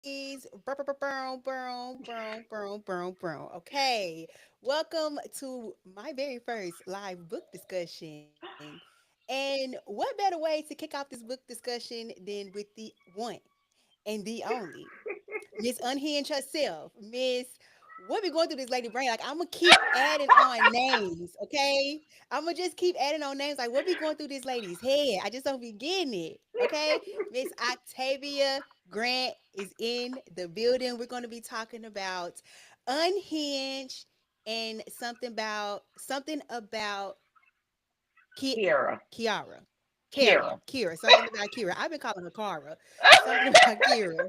ladies. Okay, welcome to my very first live book discussion. And what better way to kick off this book discussion than with the one and the only Miss Unhinged herself, Miss. What be going through this lady brain? Like I'm gonna keep adding on names, okay? I'm gonna just keep adding on names. Like what be going through this lady's head? I just don't be getting it, okay? Miss Octavia Grant is in the building. We're gonna be talking about Unhinged and something about Ki- Kira. Kiara. Kira. Kira, something about Kira. I've been calling her Kara. Something about Kira.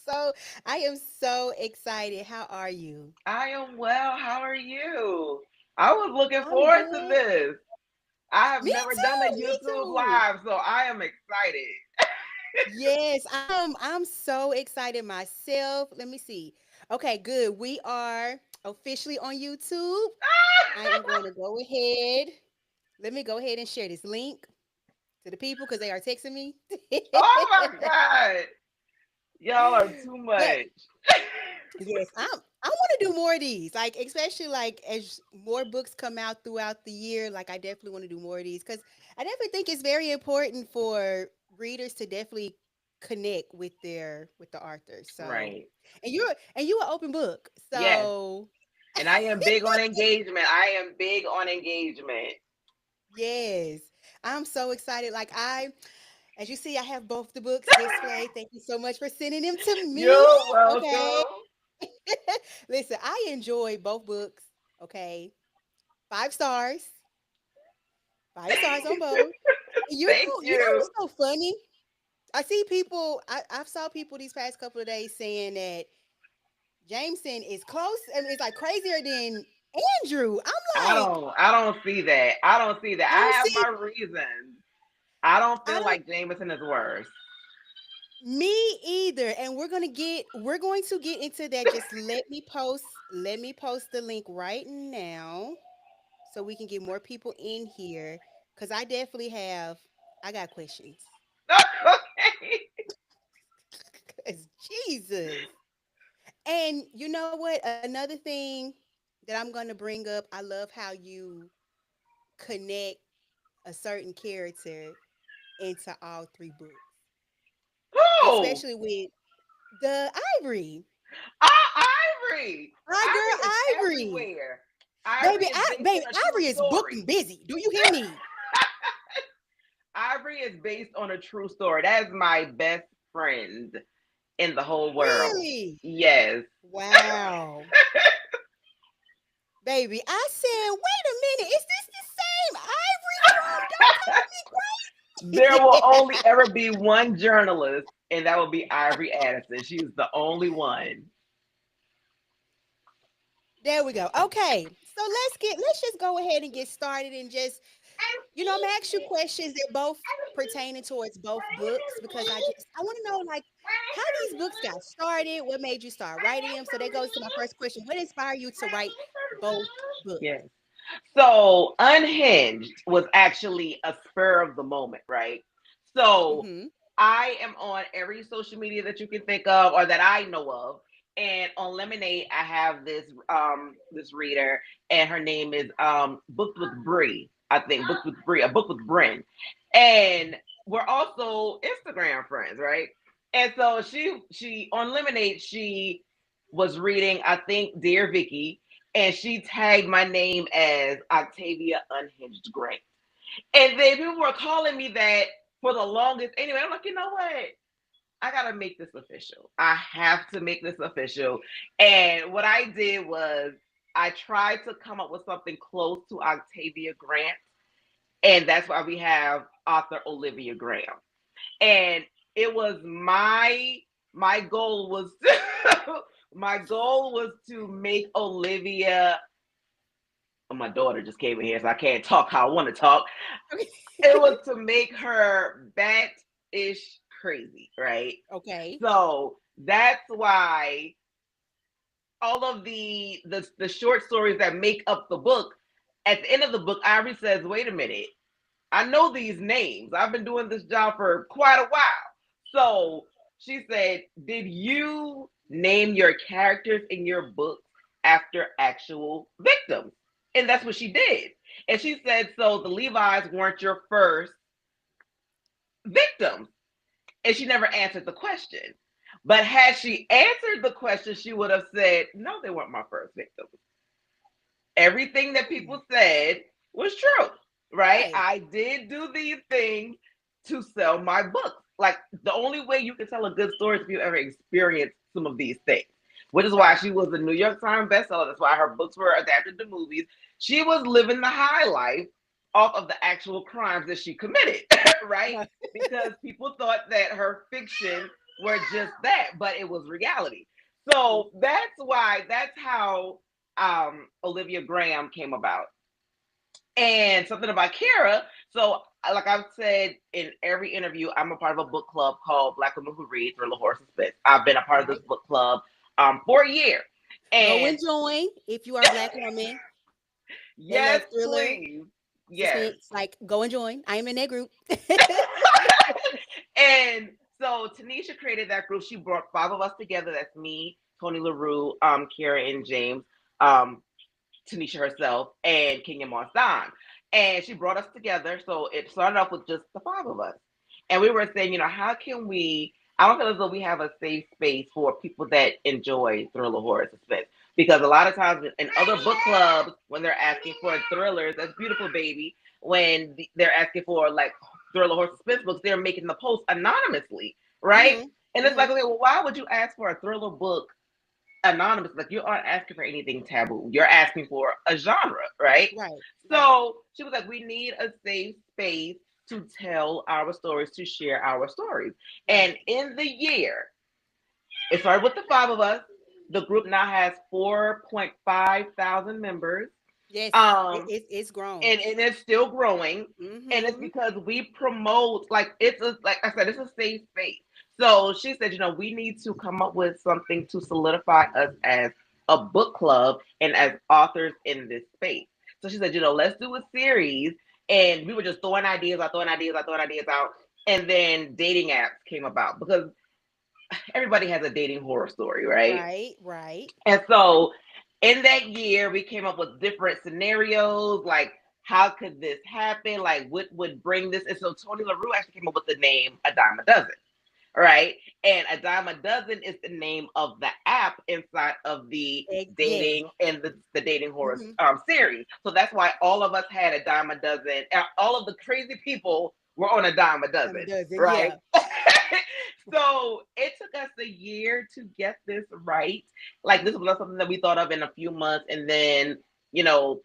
So I am so excited. How are you? I am well. How are you? I was looking I'm forward to good. this. I have Me never done a too. Me YouTube too. live, so I am excited. Yes, I'm so excited myself. Let me see. Okay, good. We are officially on YouTube. I am going to go ahead. Let me go ahead and share this link to the people because they are texting me. Oh my God. Y'all are too But much. yes, I want to do more of these. Like especially like as more books come out throughout the year, like I definitely want to do more of these cuz I definitely think it's very important for readers to definitely connect with the authors. So, Right. and you an open book. Yes. So, And I am big on engagement. I am big on engagement. yes. I'm so excited. Like as you see I have both the books displayed. Thank you so much for sending them to me. You're Okay. welcome. Listen, I enjoy both books. Okay. 5 stars. 5 stars on both. Thank You know you. what's so funny? I see people. I've saw people these past couple of days saying that Jameson is close. I mean, it's like crazier than Andrew. I'm like, I don't see that. I don't see that. you don't I have see. my reasons. I don't I feel don't. like Jameson is worse. Me either. And We're going to get into that. Just let me post. Let me post the link right now so we can get more people in here. Cause I definitely have. I got questions. Okay. 'Cause Jesus. And you know what? Another thing that I'm going to bring up, I love how you connect a certain character into all three books, Who? especially with the Ivory. Ivory. My Ivory is girl Ivory. everywhere. Ivory is based Baby, on a true Ivory is booked and story. busy. Do you hear me? Ivory is based on a true story. That is my best friend in the whole world. Really? Yes. Wow. Baby, I said, wait a minute, is this the same Ivory from Don't There Call will Me only Crazy? ever be one journalist, and that will be Ivory Addison. She's the only one. There we go. Okay. So let's just go ahead and get started and just I'm gonna ask you questions that both pertaining towards both books because I want to know like how these books got started, what made you start writing them. So that goes to my first question. What inspired you to write both books? Yes. So Unhinged was actually a spur of the moment, right? So Mm-hmm. I am on every social media that you can think of or that I know of. And on Lemonade, I have this reader, and her name is Booked with Bree. I think Booked with Bree, a book with Bryn. And we're also Instagram friends, right? And so she on Lemonade, she was reading, I think, Dear Vicky, and she tagged my name as Octavia Unhinged Grant. And then people were calling me that for the longest. Anyway, I'm like, you know what? I gotta make this official. I have to make this official. And what I did was I tried to come up with something close to Octavia Grant, and that's why we have author Olivia Graham. And it was my goal was my goal was to make Olivia. Oh, my daughter just came in here, so I can't talk how I want to talk. It was to make her bat-ish crazy, right? Okay. So that's why all of the short stories that make up the book, at the end of the book, Ivory says, "Wait a minute, I know these names. I've been doing this job for quite a while. So she said, "Did you name your characters in your books after actual victims?" And that's what she did. And she said, "So the Levi's weren't your first victims." And she never answered the question. But had she answered the question, she would have said, "No, they weren't my first victims. Everything that Mm, people said was true, right? right. I did do these things to sell my books. Like the only way you can tell a good story is if you ever experienced some of these things, which is why Right. she was a New York Times bestseller. That's why her books were adapted to movies. She was living the high life off of the actual crimes that she committed, right? Right. Because people thought that her fiction were just that, but it was reality. Mhm. So that's how Olivia Graham came about. And something about Kara. So, like I've said in every interview, I'm a part of a book club called Black Women Who Read Thriller Horror Suspense. I've been a part of this Right. book club for a year. Go And and join if you are a black woman that yes, love thriller, please. Yes. suspense. Like, go and join. I am in that group. And so Tanisha created that group. She brought five of us together. That's me, Tony LaRue, Kara, and James. Um, Tanisha herself, and Kenya Moss Don. And she brought us together. So it started off with just the five of us. And we were saying, how can we? I don't feel as though we have a safe space for people that enjoy thriller, horror, suspense. Because a lot of times in other book clubs, when they're asking for thrillers, that's beautiful, baby. When they're asking for like thriller, horror, suspense books, they're making the post anonymously, right? Hmm. And it's like, Hmm. okay, well, why would you ask for a thriller book anonymous? Like you aren't asking for anything taboo. You're asking for a genre, right? Right. Right. So she was like, we need a safe space to tell our stories, to share our stories. Right. And in the year, it started with the five of us. The group now has 4.5 thousand members. Yes. Um, It's grown. and it's still growing. And it's Hmm. because we promote, like like I said, it's a safe space. So she said, we need to come up with something to solidify us as a book club and as authors in this space. So she said, let's do a series. And we were just throwing ideas out, throwing ideas out, throwing ideas out. And then dating apps came about because everybody has a dating horror story, right? Right. Right. And so in that year, we came up with different scenarios, like how could this happen? Like what would bring this? And so Tony LaRue actually came up with the name A Dime a Dozen, right? And A Dime a Dozen is the name of the app inside of the Yes. dating and the dating horror Hmm. series. So that's why all of us had a dime a dozen. All of the crazy people were on a dime a I'm a dozen, dozen. right? Yeah. So it took us a year to get this right. Like this was not something that we thought of in a few months and then,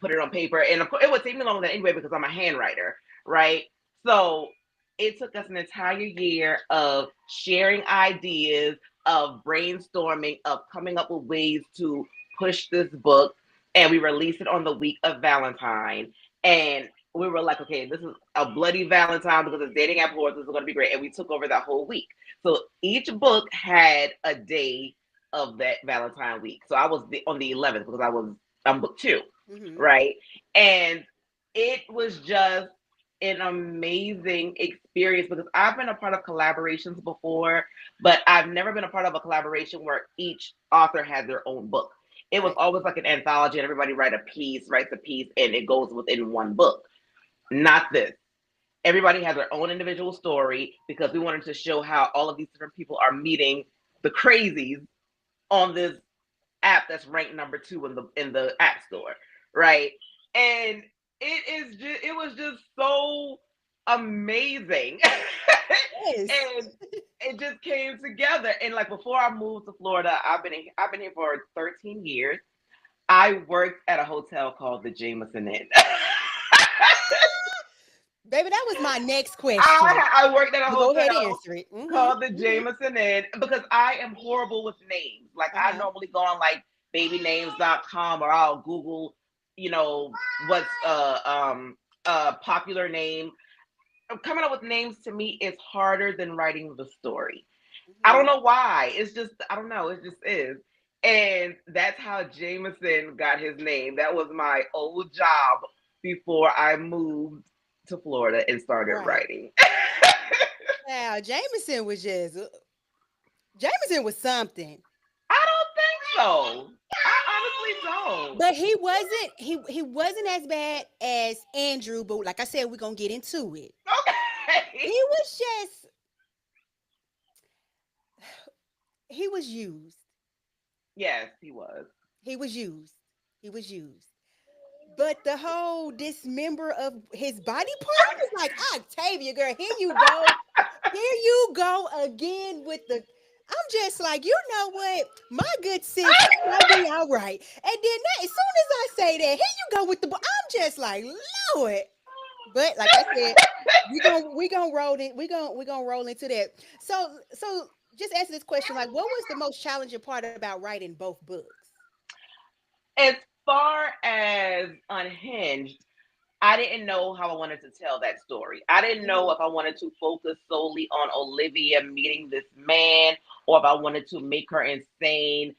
put it on paper. And of course, it would take me longer than anyway because I'm a handwriter, right? So it took us an entire year of sharing ideas, of brainstorming, of coming up with ways to push this book. And we released it on the week of Valentine. And we were like, okay, this is a bloody Valentine because it's dating app wars. This is going to be great. And we took over that whole week. So each book had a day of that Valentine week. So I was on the 11th because I'm book two, Hmm. right? And it was just an amazing experience because I've been a part of collaborations before, but I've never been a part of a collaboration where each author had their own book. It was Right. always like an anthology and everybody writes a piece and it goes within one book. Not this. Everybody has their own individual story because we wanted to show how all of these different people are meeting the crazies on this app that's ranked number two in the app store, right? And it was just so amazing. Yes. And it just came together. And like before I moved to Florida, I've been here for 13 years. I worked at a hotel called the Jameson Inn. Baby, that was my next question. I worked at a But go ahead and hotel answer it. Hmm. called the Hmm. Jameson Inn because I am horrible with names. Like I Uh-huh. normally go on like babynames.com or I'll Google, what's a popular name. Coming up with names to me is harder than writing the story. I don't Hmm. know why. It's just I don't know. It just is. And that's how Jameson got his name. That was my old job before I moved to Florida and started Right. writing. Child, Jameson was something. I don't think so. I honestly don't. But he wasn't as bad as Andrew, but like I said, we're gonna get into it. He Okay. was just he was used. Yes, he was. He was used. He was used. But the whole dismember of his body part, I was like, Octavia, girl, here you go. Here you go again with the. I'm just like, you know what? My good sis, you might be all right. And then as soon as I say that, here you go with the. I'm just like, Lord. But like I said, we gonna roll it. We gonna roll into that. So just answer this question: like, what was the most challenging part about writing both books? As far as Unhinged, I didn't know how I wanted to tell that story. I didn't know Hmm. if I wanted to focus solely on Olivia meeting this man or if I wanted to make her insane.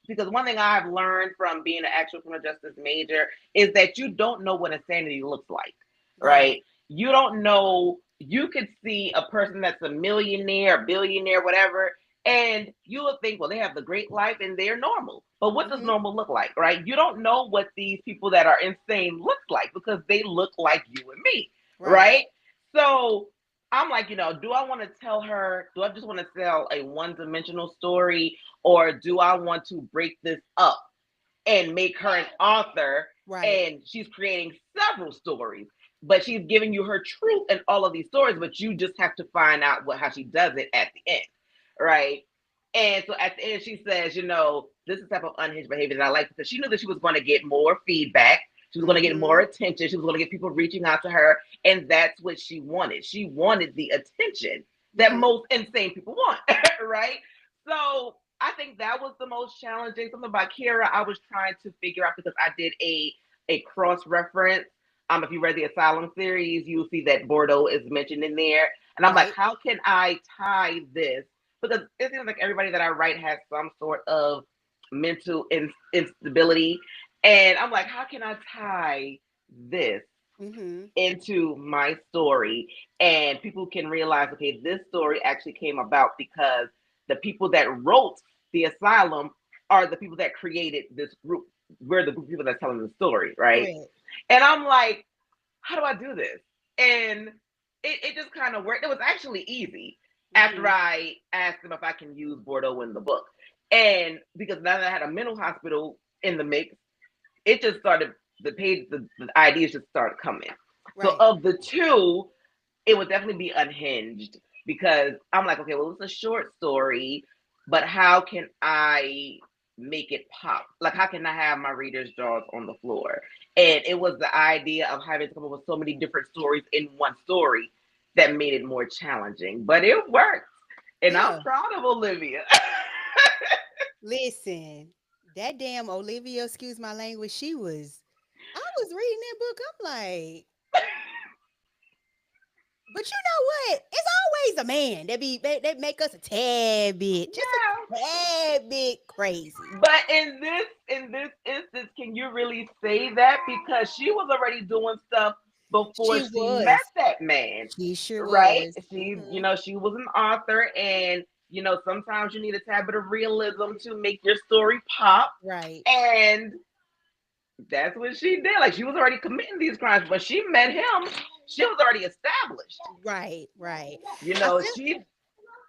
Because one thing I've learned from being an actual criminal justice major is that you don't know what insanity looks like, Right. right? You don't know. You could see a person that's a millionaire, a billionaire, whatever, and you would think, well, they have the great life and they're normal. But what does Hmm. normal look like, right? You don't know what these people that are insane look like because they look like you and me, Right. right? So I'm like, do I want to tell her, do I just want to tell a one dimensional story or do I want to break this up and make her an author Right. and she's creating several stories? But she's giving you her truth in all of these stories, but you just have to find out how she does it at the end, right? And so at the end, she says, this is the type of unhinged behavior that I like because she knew that she was going to get more feedback. She was going to get more Hmm. attention. She was going to get people reaching out to her. And that's what she wanted. She wanted the attention that Hmm. most insane people want, right? So I think that was the most challenging. Something about Kira, I was trying to figure out because I did a cross reference. If you read the Asylum series, you'll see that Bordeaux is mentioned in there. And I'm like, Right. how can I tie this because it seems like everybody that I write has some sort of mental instability. And I'm like, how can I tie this Hmm. into my story? And people can realize, okay, this story actually came about because the people that wrote the asylum are the people that created this group. We're the group of people that's telling the story, right? Correct. And I'm like, how do I do this? And it just kind of worked. It was actually easy after Hmm. I asked them if I can use Bordeaux in the book. And because now that I had a mental hospital in the mix, it just started, the ideas just started coming. So Right. of the two, it would definitely be Unhinged because I'm like, okay, well, it's a short story, but how can I make it pop? Like, how can I have my readers' jaws on the floor? And it was the idea of having to come up with so many different stories in one story that made it more challenging, but it worked. And I'm Yeah. proud of Olivia. Listen, that damn Olivia, excuse my language, I was reading that book. I'm like, but you know what? It's always a man that make us a tad bit, just Yeah. a tad bit crazy. But in this instance, can you really say that because she was already doing stuff before She she met was. that man, She sure right? was. She, Hmm. she was an author, and sometimes you need a tad bit of realism to make your story pop, Right. and that's what she did. Like she was already committing these crimes, but she met him. She was already established. Right. Right. You I know, feel. she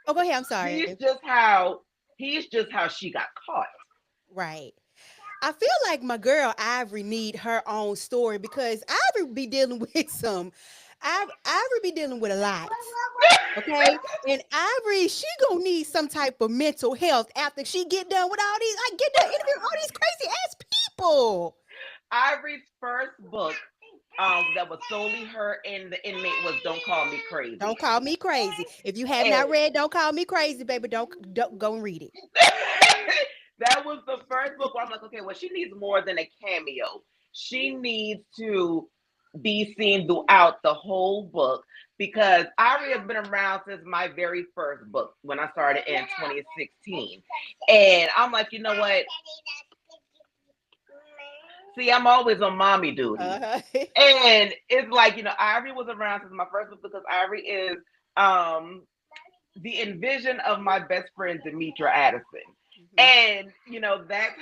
Oh, go ahead. I'm sorry. he's just how he's just how she got caught. Right. I feel like my girl Ivory need her own story because Ivory be dealing with Ivory be dealing with a lot. Okay, and Ivory, she gonna need some type of mental health after she get done with all these, like get done interviewing all these crazy ass people. Ivory's first book, that was solely her and the inmate was "Don't Call Me Crazy," Don't call me crazy. If you have and not read Don't Call Me Crazy, baby, don't go and read it. that was the first book where I'm like, okay, well, she needs more than a cameo. She needs to be seen throughout the whole book because Ivory has been around since my very first book when I started in 2016, and I'm like, you know what? See, I'm always on mommy duty. Uh-huh. And it's like, Ivory was around since my first book because Ivory is um the envision of my best friend Demetra Addison. Mhm. And that's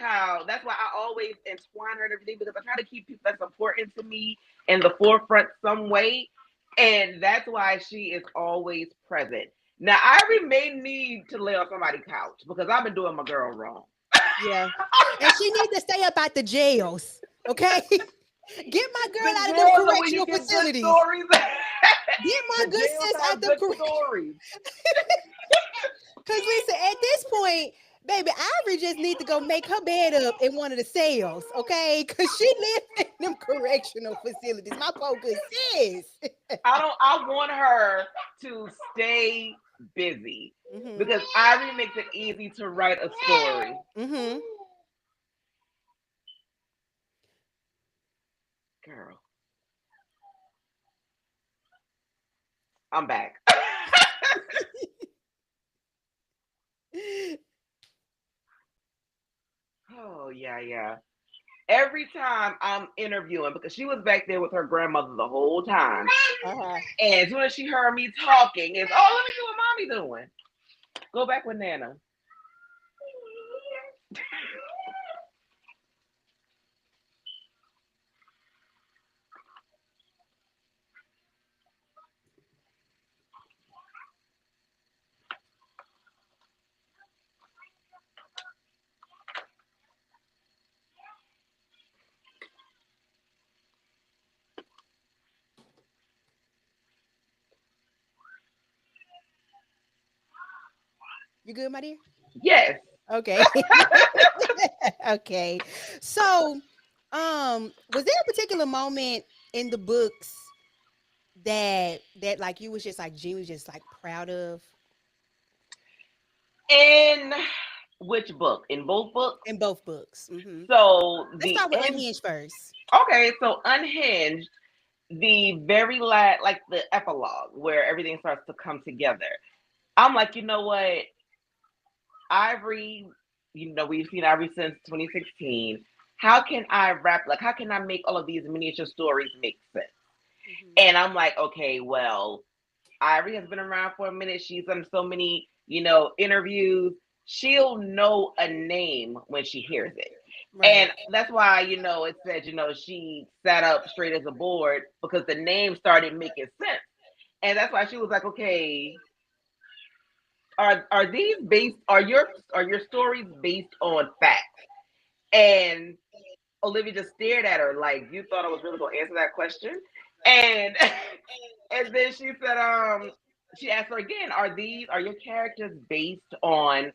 why I always entwine her and everything, because I try to keep people that's important to me in the forefront some way. And that's why she is always present. Now Ivory may need to lay on somebody's couch because I've been doing my girl wrong. Yeah. And she needs to stay up at the jails. Okay? Get my girl The out of them jails are where you correctional get good facilities. stories. Get my The good jails sis at have them good correct. stories. Cause listen, at this point, baby, Ivory just need to go make her bed up in one of the cells, okay? Cause she lives in them correctional facilities. My poor good sis. I want her to stay busy Mm-hmm. because Ivory makes it easy to write a story. Mm-hmm. Girl, I'm back. Oh yeah, yeah. Every time I'm interviewing, because she was back there with her grandmother the whole time, Uh-huh. and as soon as she heard me talking, is let me see what mommy doing. Go back with Nana. You good, my dear? Yes. Okay. Okay. So, was there a particular moment in the books that like you was just like genuinely just like proud of In which book? In both books. in both books? Mm-hmm. So Let's the start with end. Unhinged first. Okay, so Unhinged, the very last, like the epilogue where everything starts to come together. I'm like, you know what, Ivory. We've seen Ivory since 2016. How can I wrap? Like, how can I make all of these miniature stories make sense? Mm-hmm. And I'm like, okay, well, Ivory has been around for a minute. She's done so many, interviews. She'll know a name when she hears it. Right. And that's why, it said, she sat up straight as a board because the name started making sense. And that's why she was like, okay, are these based are your stories based on facts? And Olivia just stared at her like, you thought I was really gonna answer that question? And and then she asked her again, are your characters based on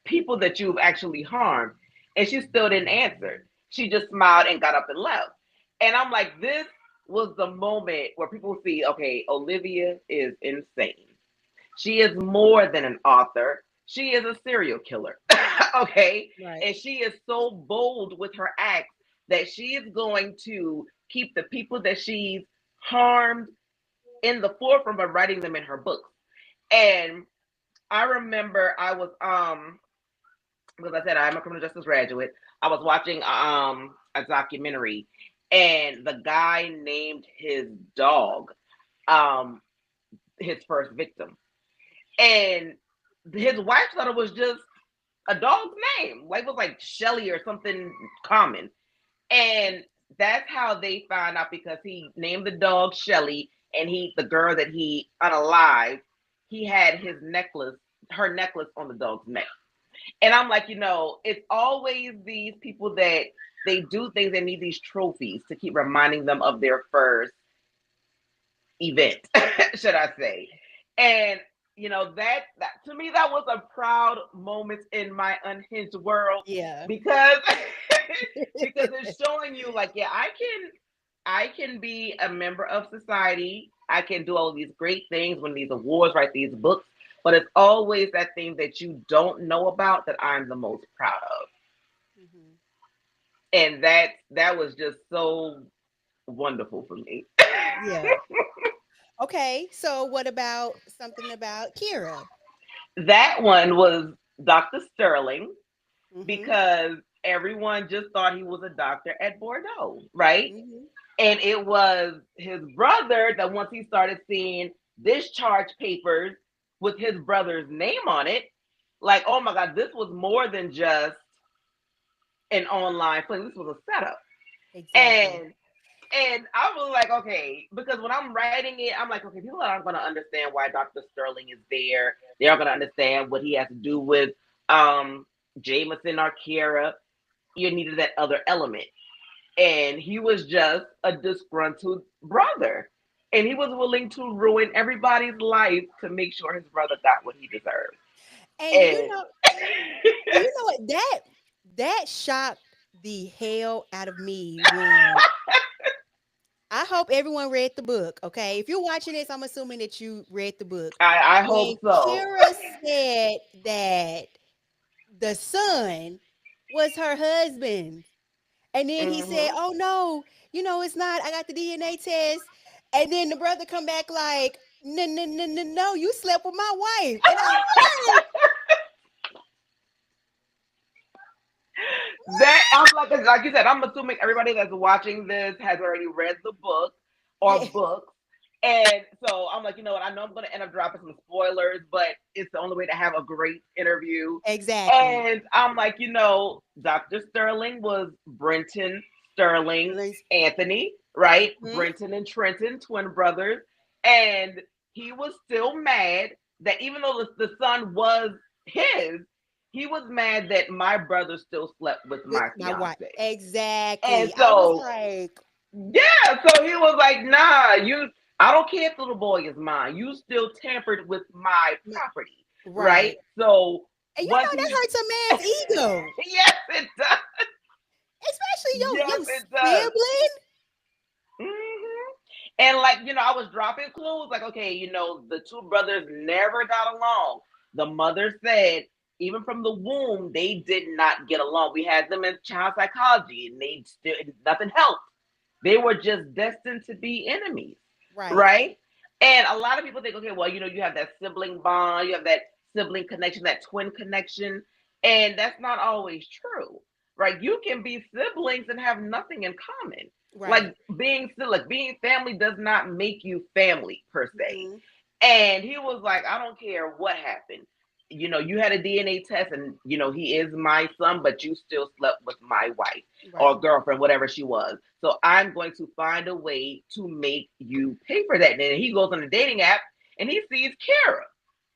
people that you've actually harmed? And she still didn't answer. She just smiled and got up and left. And I'm like, this was the moment where people see, okay, Olivia is insane. She is more than an author. She is a serial killer. Okay? Right. And she is so bold with her acts that she is going to keep the people that she's harmed in the forefront by writing them in her books. And I remember I was because I said I'm a criminal justice graduate. I was watching a documentary, and the guy named his dog um his first victim. And his wife thought it was just a dog's name. Like it was like Shelly or something common. And that's how they found out, because he named the dog Shelly, and the girl that he unalived, he had her necklace on the dog's neck. And I'm like, it's always these people that they do things and need these trophies to keep reminding them of their first event, should I say. And that to me, that was a proud moment in my unhinged world, Yeah. because because it's showing you like, yeah, I can be a member of society. I can do all these great things, win these awards, write these books, but it's always that thing that you don't know about that I'm the most proud of. Mm-hmm. And that was just so wonderful for me. Yeah. Okay. So what about something about Kira? That one was Dr. Sterling, Mm-hmm. because everyone just thought he was a doctor at Bordeaux, right? Mm-hmm. And it was his brother that once he started seeing discharge papers with his brother's name on it. Like, oh my God, this was more than just an online thing. This was a setup. Exactly. And I was like, okay, because when I'm writing it, I'm like, okay, people aren't going to understand why Dr. Sterling is there. They aren't going to understand what he has to do with um Jameson or Kiera. You needed that other element. And he was just a disgruntled brother. And he was willing to ruin everybody's life to make sure his brother got what he deserved. And And you know what? That shocked the hell out of me when I hope everyone read the book. Okay, if you're watching this, I'm assuming that you read the book. I When hope so. Kira said that the son was her husband, and then he said, Hmm. "Oh no, it's not. I got the DNA test." And then the brother come back like, "No, no, no, no, no, you slept with my wife." And I'm like, That I'm like you said, I'm assuming everybody that's watching this has already read the book or "Yeah, books. And so I'm like, you know what? I know I'm going to end up dropping some spoilers, but it's the only way to have a great interview. exactly." And I'm like, Dr. Sterling was Brenton Sterling Anthony, right? Mhm. Brenton and Trenton, twin brothers. And he was still mad that even though the son was his, he was mad that my brother still slept with With my my wife. fiance. And Exactly. I was so, like, yeah, so he was like, nah, I don't care if the little boy is mine. You still tampered with my "My-" property, right? right. So And once that he, hurts a man's ego, yes, it does. especially Yes, your it does. sibling. Hmm. And like, I was dropping clues like, okay, the two brothers never got along. The mother said, even from the womb, they did not get along. We had them in child psychology and they still, nothing helped. They were just destined to be enemies, Right. right? And a lot of people think, okay, well, you have that sibling bond, you have that sibling connection, that twin connection, and that's not always true, right? You can be siblings and have nothing in common. Right. Like being family does not make you family per se. Hmm. And he was like, I don't care what happened. You had a DNA test and, he is my son, but you still slept with my wife or Right. girlfriend, whatever she was. So I'm going to find a way to make you pay for that. And then he goes on the dating app and he sees Kara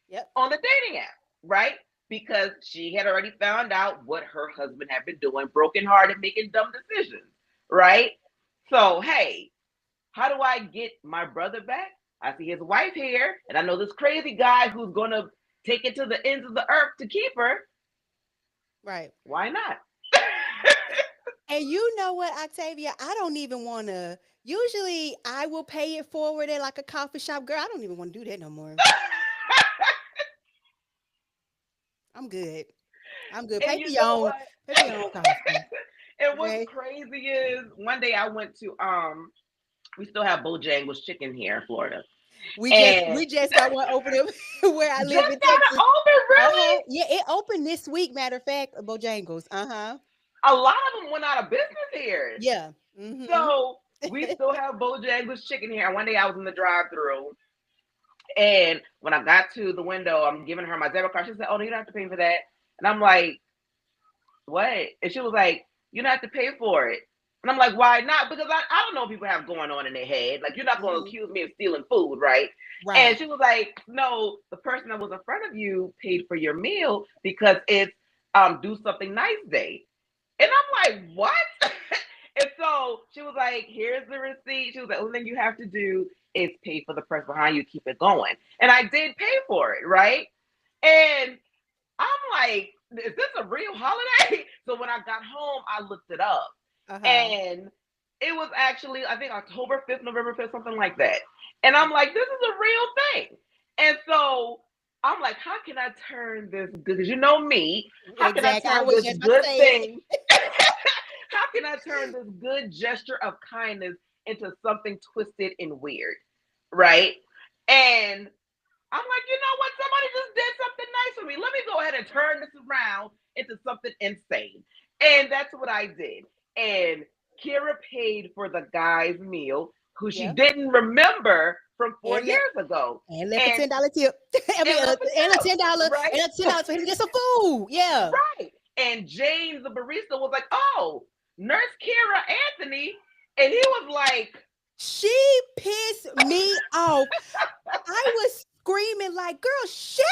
Yep. on the dating app, right? Because she had already found out what her husband had been doing, broken hearted, making dumb decisions, right? So, hey, how do I get my brother back? I see his wife here, and I know this crazy guy who's going to take it to the ends of the earth to keep her. Right. Why not? And you know what, Octavia? I don't even want to. Usually, I will pay it forward at like a coffee shop. Girl, I don't even want to do that no more. I'm good. I'm good. And you know what? Pay for your own coffee. And what's Okay. crazy is one day I went to we still have Bojangles chicken here in Florida. And We just got one open up where I just live in got it Texas. open, Uh-huh. really? Yeah, it opened this week, matter of fact, Bojangles. Uh-huh. A lot of them went out of business here. Yeah. Mm-hmm. So we still have Bojangles chicken here. And one day I was in the drive-through, and when I got to the window, I'm giving her my debit card. She said, "Oh, no, you don't have to pay for that." And I'm like, "What?" And she was like, "You don't have to pay for it." And I'm like, "Why not?" Because I don't know what people have going on in their head. Like, you're not going to Mm-hmm. accuse me of stealing food, right? And Right. she was like, "No, the person that was in front of you paid for your meal because it's do something nice day." And I'm like, "What?" And so she was like, "Here's the receipt." She was like, "Only thing you have to do is pay for the person behind you, keep it going." And I did pay for it, right? And I'm like, "Is this a real holiday?" So when I got home, I looked it up. Uh-huh. And it was actually, I think, October 5th, November 5th, something like that. And I'm like, this is a real thing. And so I'm like, how can I turn this good? Because you know me, how can I Exactly. I turn was this just about to good say it. thing how can I turn this good gesture of kindness into something twisted and weird? Right? And I'm like, you know what? Somebody just did something nice for me. Let me go ahead and turn this around into something insane. And that's what I did. And Kira paid for the guy's meal. who she Yep. didn't remember from four And let years ago. and left a And $10 tip. I mean, and left a and a tip, right? $10 for him to get some food. Yeah. Right. And James, the barista, was like, "Oh, Nurse Kira Anthony," and he was like, She pissed me off. I was screaming like, "Girl, shut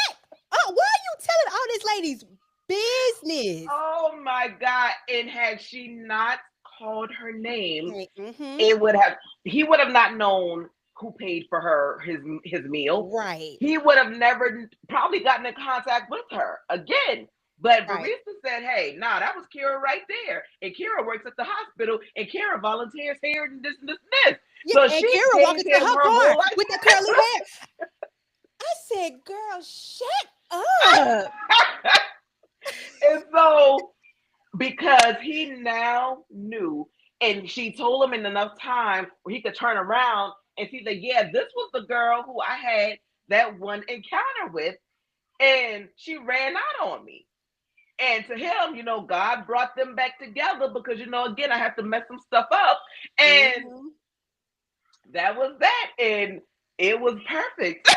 up! Why are you telling all this lady's business?" "Oh my god!" And had she not called her name, Okay. Mm-hmm. it would have he would have not known who paid for his meal. Right. He would have never probably gotten in contact with her again. But Right. barista said, "Hey, nah, that was Kira right there, and Kira works at the hospital, and Kira volunteers here and this and this and this." Yeah. So And she Kira gave walking to him her her car whole life. with the curly hair. I said, "Girl, shut up." And so because he now knew, and she told him in enough time where he could turn around and see that, yeah, this was the girl who I had that one encounter with, and she ran out on me. And to him, God brought them back together because, again, I have to mess some stuff up. And Mm-hmm. that was that. And it was perfect.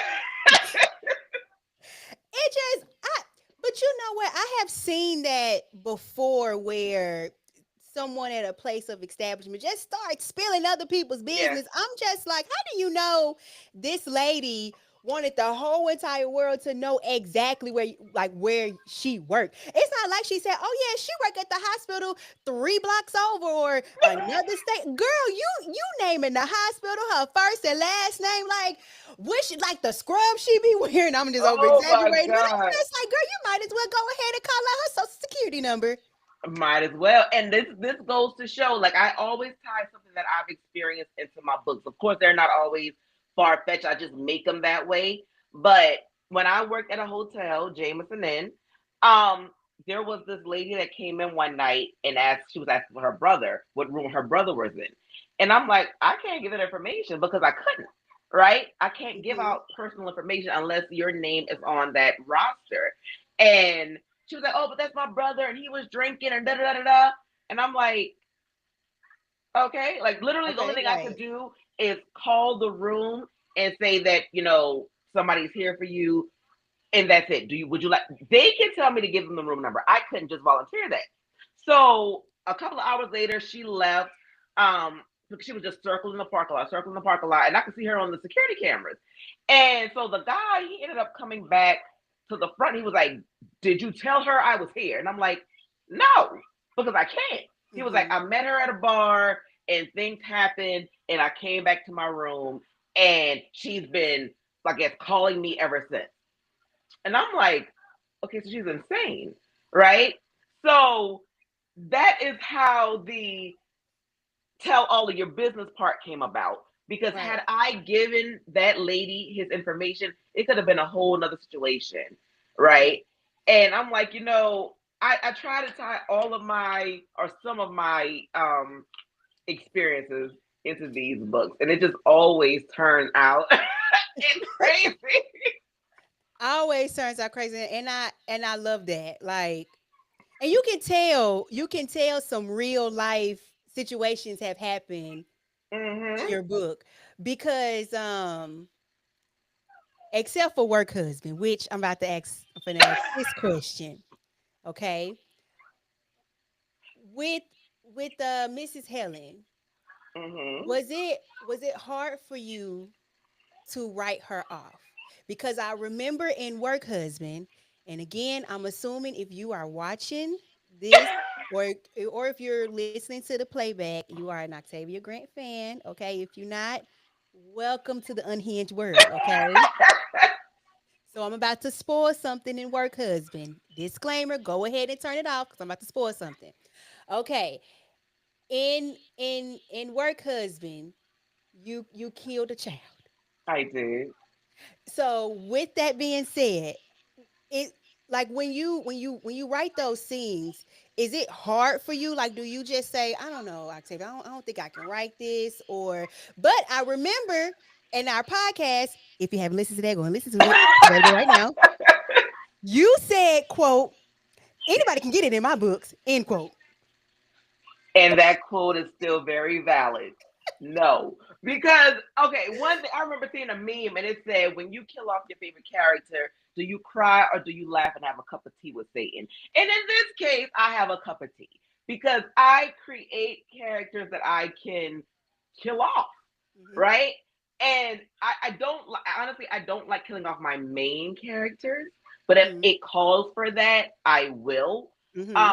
It just, but you know what? I have seen that before where someone at a place of establishment just starts spilling other people's Yes. business. I'm just like, how do you know this lady wanted the whole entire world to know exactly where she worked? It's not like she said, "Oh yeah, she worked at the hospital 3 blocks over or another state." Girl, you naming the hospital her first and last name, like what she like the scrub she be wearing. I'm just over Oh my exaggerating, but I'm God. just like, girl, you might as well go ahead and call out her social security number. Might as well. And this goes to show, like, I always tie something that I've experienced into my books. Of course, they're not always far fetched. I just make them that way. But when I worked at a hotel, Jameson Inn, um, there was this lady that came in one night and she was asking for her brother, what room her brother was in. And I'm like, I can't give that information because I couldn't, right? I can't give Hmm. out personal information unless your name is on that roster. And she was like, "Oh, but that's my brother, and he was drinking, and da da da da." And I'm like, "Okay." Like, literally, the only Okay, thing I could right. do is call the room and say that somebody's here for you, and that's it. Would you like? They can tell me to give them the room number. I couldn't just volunteer that. So a couple of hours later, she left. Because she was just circling the parking lot, and I could see her on the security cameras. And so the guy, he ended up coming back to the front. He was like, "Did you tell her I was here?" And I'm like, "No, because I can't." He was like, Hmm. "I met her at a bar, and things happened, and I came back to my room, and she's been, I guess, calling me ever since." And I'm like, "Okay, so she's insane, right?" So that is how the tell all of your business part came about. Because had Right. I given that lady his information, it could have been a whole nother situation, right? And I'm like, I try to tie all of my or some of my experiences into these books, and it just always turns out it's crazy. Always turns out crazy, and I love that. Like, and you can tell some real life situations have happened in Hmm. your book because except for work husband, which I'm gonna ask this question. Okay. With Mrs. Helen, Hmm. was it hard for you to write her off? Because I remember in Work Husband, and again, I'm assuming if you are watching this or if you're listening to the playback, you are an Octavia Grant fan. Okay. If you're not, welcome to the unhinged world. Okay. So I'm about to spoil something in Work Husband. Disclaimer, go ahead and turn it off because I'm about to spoil something. Okay. In Work Husband, you killed a child. I did. So with that being said, it like when you write those scenes, is it hard for you? Like, do you just say, I don't know, Octavia, I don't think I can write this, or but I remember in our podcast, if you haven't listened to that, go and listen to it. It's available right now. You said, quote, anybody can get it in my books, end quote. And that quote is still very valid. No. Because okay, one thing I remember seeing a meme and it said, "When you kill off your favorite character, do you cry or do you laugh and have a cup of tea with Satan?" And in this case, I have a cup of tea because I create characters that I can kill off, Hmm. right? And I don't honestly, I don't like killing off my main characters, but if Hmm. it calls for that, I will. Hmm.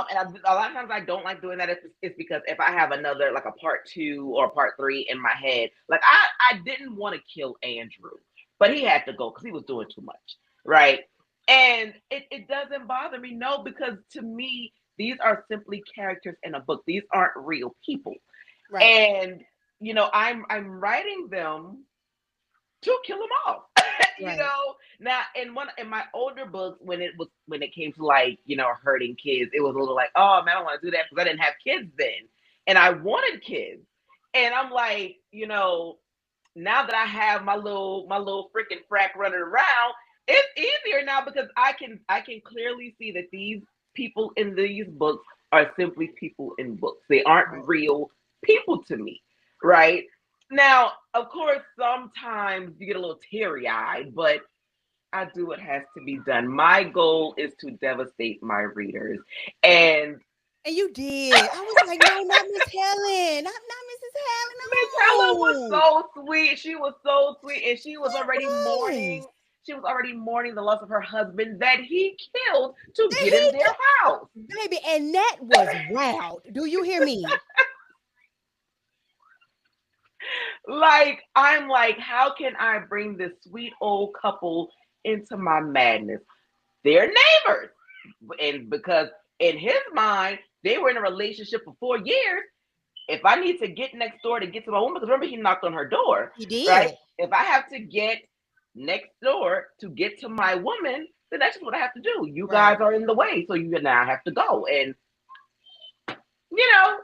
A lot of times I don't like doing that. It's because if I have another like a part two or part three in my head, like I didn't want to kill Andrew, but he had to go because he was doing too much, right? And it doesn't bother me, no, because to me these are simply characters in a book. These aren't real people, Right. and I'm writing them to kill them off. Right. Now in my older books, when it came to like hurting kids, it was a little like, oh man, I don't want to do that because I didn't have kids then, and I wanted kids, and I'm like, now that I have my little freaking frack running around, it's easier now because I can clearly see that these people in these books are simply people in books. They aren't Right. real people to me, right? Now, of course, sometimes you get a little teary eyed, but I do what has to be done. My goal is to devastate my readers. And And you did. I was like, no, not Miss Helen. Not Mrs. Miss Helen was Helen. No. so sweet. She was so sweet. And she was It already was. mourning. She was already mourning the loss of her husband that he killed to That get in their house. he did, baby, and that was wild. Do you hear me? Like, I'm like, how can I bring this sweet old couple into my madness? They're neighbors. And because in his mind, they were in a relationship for 4 years. If I need to get next door to get to my woman, because remember he knocked on her door, He right? did. If I have to get next door to get to my woman, then that's just what I have to do. You guys Right. are in the way, so you now have to go. And you know,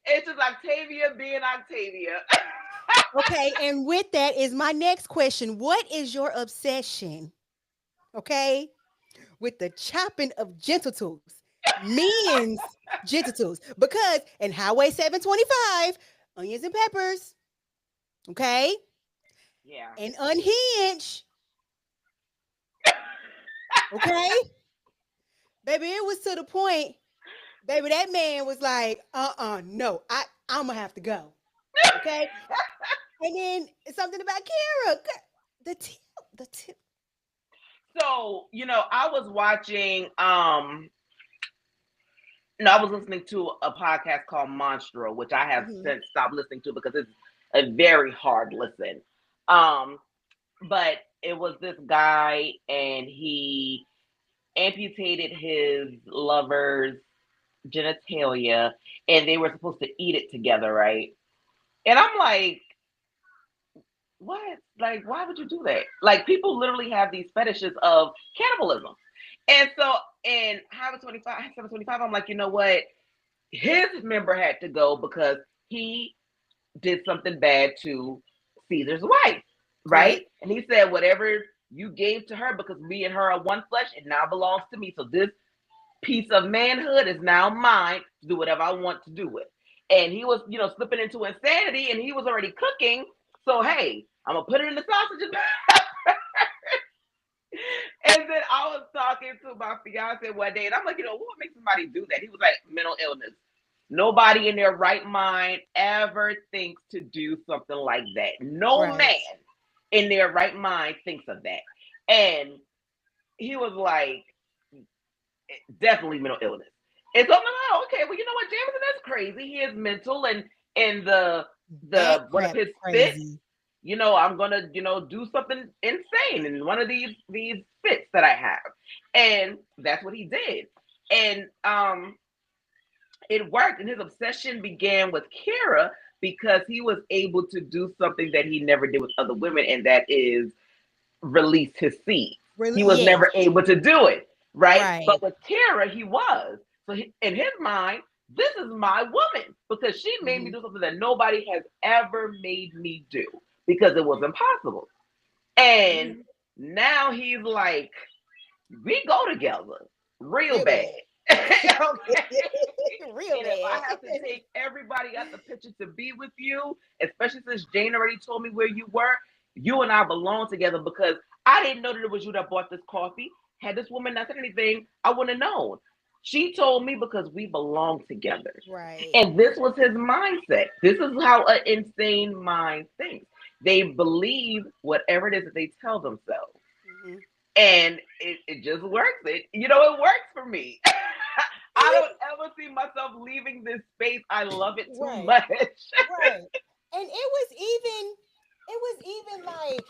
it's just Octavia being Octavia. Okay, and with that is my next question. What is your obsession? Okay, with the chopping of genitals, men's genitals, because in Highway 725, onions and peppers, okay, Yeah. and unhinged, okay, baby, it was to the point, baby, that man was like, no, I'm gonna have to go, okay, and then something about Kara, the tip, the tip. So, I was watching no, I was listening to a podcast called Monstro, which I have Hmm. since stopped listening to because it's a very hard listen. Um, but it was this guy and he amputated his lover's genitalia and they were supposed to eat it together, right? And I'm like, what? Like, why would you do that? Like, people literally have these fetishes of cannibalism. And so in Highway 25, 725, I'm like, you know what? His member had to go because he did something bad to Caesar's wife, right? Correct. And he said, whatever you gave to her, because me and her are one flesh, it now belongs to me. So this piece of manhood is now mine to do whatever I want to do with. And he was, slipping into insanity and he was already cooking. So, hey, I'm going to put it in the sausages. And then I was talking to my fiance one day and I'm like, what makes somebody do that? He was like, mental illness. Nobody in their right mind ever thinks to do something like that. No Right. man in their right mind thinks of that. And he was like, definitely mental illness. And so I'm like, oh, okay, well, you know what, Jameson, that's crazy. He is mental, and in That the one of crap his fits, crazy. I'm gonna, do something insane in one of these fits that I have. And that's what he did. And it worked, and his obsession began with Kara because he was able to do something that he never did with other women, and that is release his seed. Really? He was Yes. never able to do it, right? Right. But with Kara, he was. So in his mind, this is my woman because she made me Hmm. do something that nobody has ever made me do because it was impossible. And Hmm. now he's like, we go together real Real bad. bad. Okay. Real And if I bad. have to take everybody out the picture to be with you, especially since Jane already told me where you were, you and I belong together because I didn't know that it was you that bought this coffee. Had this woman not said anything, I wouldn't have known. She told me because we belong together. Right. And this was his mindset. This is how an insane mind thinks. They believe whatever it is that they tell themselves. Hmm. And it just works. It works for me. I don't ever see myself leaving this space. I love it too Right. much. Right. And it was even like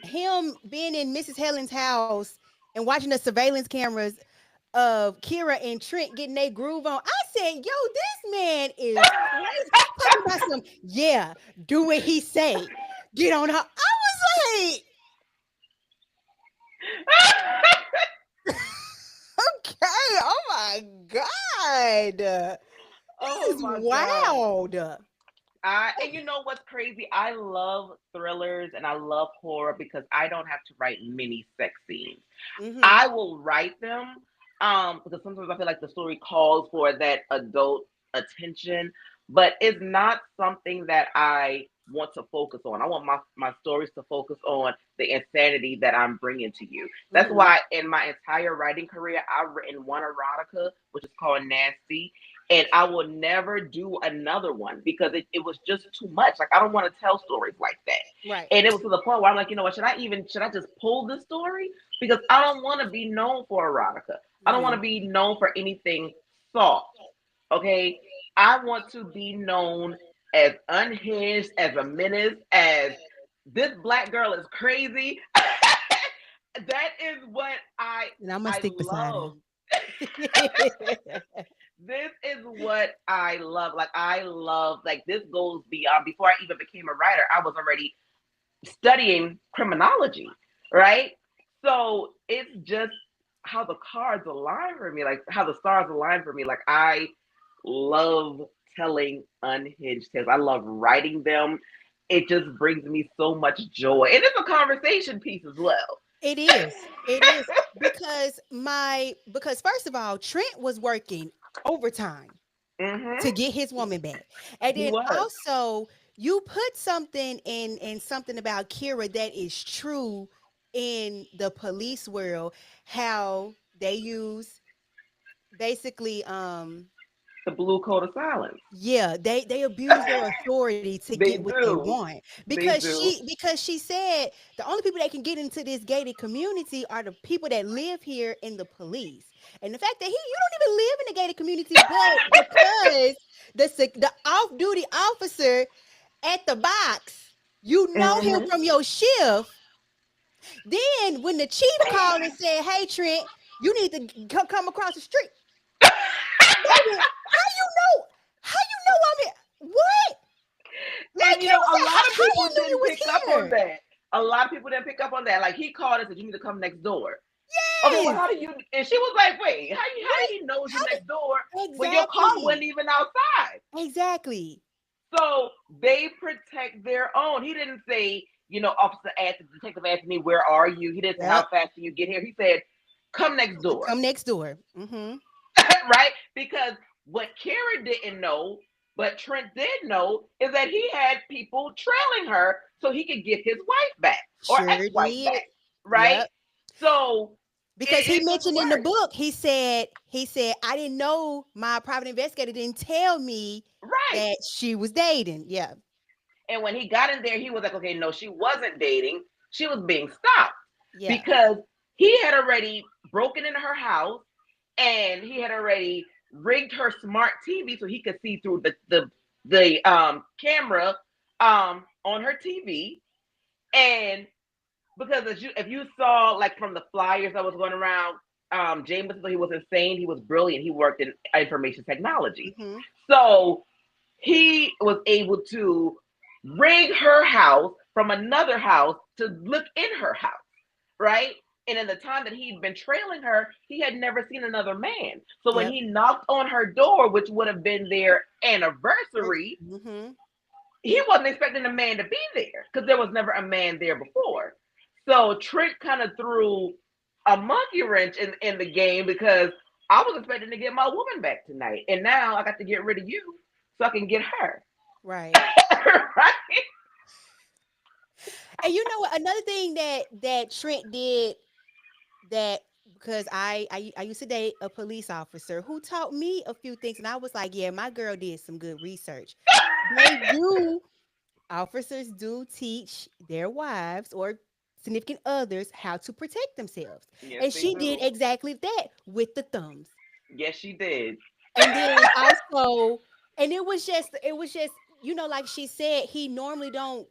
him being in Mrs. Helen's house and watching the surveillance cameras of Kira and Trent getting their groove on. I said, yo, this man is crazy. Talking about some, yeah, do what he say. Get on her. I was like, okay, oh my God. This Oh is my God. wild. And you know what's crazy? I love thrillers and I love horror because I don't have to write many sex scenes. Mm-hmm. I will write them because sometimes I feel like the story calls for that adult attention, but it's not something that I want to focus on. I want my stories to focus on the insanity that I'm bringing to you. That's Mm-hmm. why in my entire writing career, I've written one erotica, which is called Nasty, and I will never do another one because it was just too much. Like I don't want to tell stories like that. Right. And it was to the point where I'm like, you know what, should I just pull this story? Because I don't want to be known for erotica. I don't want Mm-hmm. to be known for anything soft. Okay. I want to be known as unhinged, as a menace, as this black girl is crazy. That is what And I'm gonna I stick beside her. love. This is what I love. Like I love like this goes beyond before I even became a writer, I was already studying criminology, right? So it's just how the cards align for me, like how the stars align for me. Like I love telling unhinged tales. I love writing them. It just brings me so much joy. And it's a conversation piece as well. It is. It is because first of all, Trent was working overtime to Hmm. get his woman back. And He then was. also you put something in something about Kira that is true in the police world, how they use basically The blue coat of silence. yeah, they abuse their authority to get They what they do. want They do. because she said the only people that can get into this gated community are the people that live here in the police. And the fact that you don't even live in a gated community, but because the off duty officer at the box, you know him Hmm. from your shift. Then when the chief called and said, "Hey Trent, you need to come across the street," baby, how you know? How you know I'm here? What? Like And he a was lot like, of how he people knew you didn't was pick up on here? that. A lot of people didn't pick up on that. Like he called and said, "You need to come next door." Okay, well, Yes. how do you? And she was like, "Wait, how What? did he know you How next door did when your car wasn't exactly? even outside?" Exactly. So they protect their own. He didn't say, Officer Anthony, Detective Anthony, where are you? He didn't say how Yep. fast can you get here. He said, "Come next door," Come next door. Mm-hmm. right? Because what Kara didn't know, but Trent did know, is that he had people trailing her so he could get his wife back or Sure ex-wife did. back, right? Yep. So Because he it just mentioned in the worked, book, he said, I didn't know my private investigator didn't tell me right? that she was dating. Yeah. And when he got in there, he was like, okay, no, she wasn't dating. She was being stopped Yeah. because he had already broken into her house and he had already rigged her smart TV so he could see through the camera on her TV. And because if you saw like from the flyers that was going around, James, he was insane. He was brilliant. He worked in information technology. Mm-hmm. So he was able to rig her house from another house to look in her house, right? And in the time that he'd been trailing her, he had never seen another man. So when Yep. he knocked on her door, which would have been their anniversary, Mm-hmm. he wasn't expecting a man to be there because there was never a man there before. So Trent kind of threw a monkey wrench in the game because I was expecting to get my woman back tonight, and now I got to get rid of you so I can get her. Right. Right? And you know what? Another thing that Trent did that because I used to date a police officer who taught me a few things, and I was like, yeah, my girl did some good research. They do Officers do teach their wives or significant others how to protect themselves. Yes, And they she did do. exactly that with the thumbs. Yes, she did. And then also, and it was just, like she said, he normally don't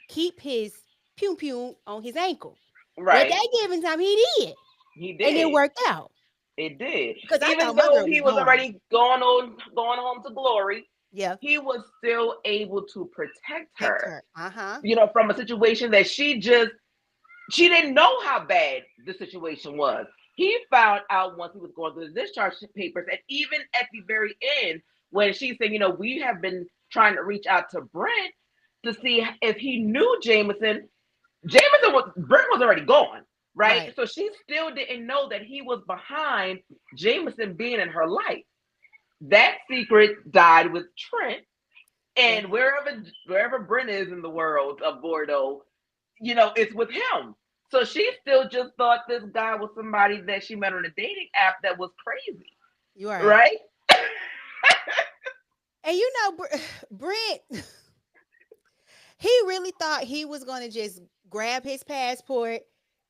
keep his pew pew on his ankle. But Right. that given time he did. He And it did. worked out. It did. Because I Even thought my though girl he was was gone. already going home to glory, Yeah. he was still able to protect Protect her, her. Uh-huh. from a situation that she didn't know how bad the situation was. He found out once he was going through the discharge papers, and even at the very end, when she said, we have been trying to reach out to Brent to see if he knew Jameson. Brent was already gone, right? Right. So she still didn't know that he was behind Jameson being in her life. That secret died with Trent, Yeah. and wherever Brent is in the world of Bordeaux, it's with him. So she still just thought this guy was somebody that she met on a dating app that was crazy, You're right. right? And Brent, he really thought he was going to just grab his passport,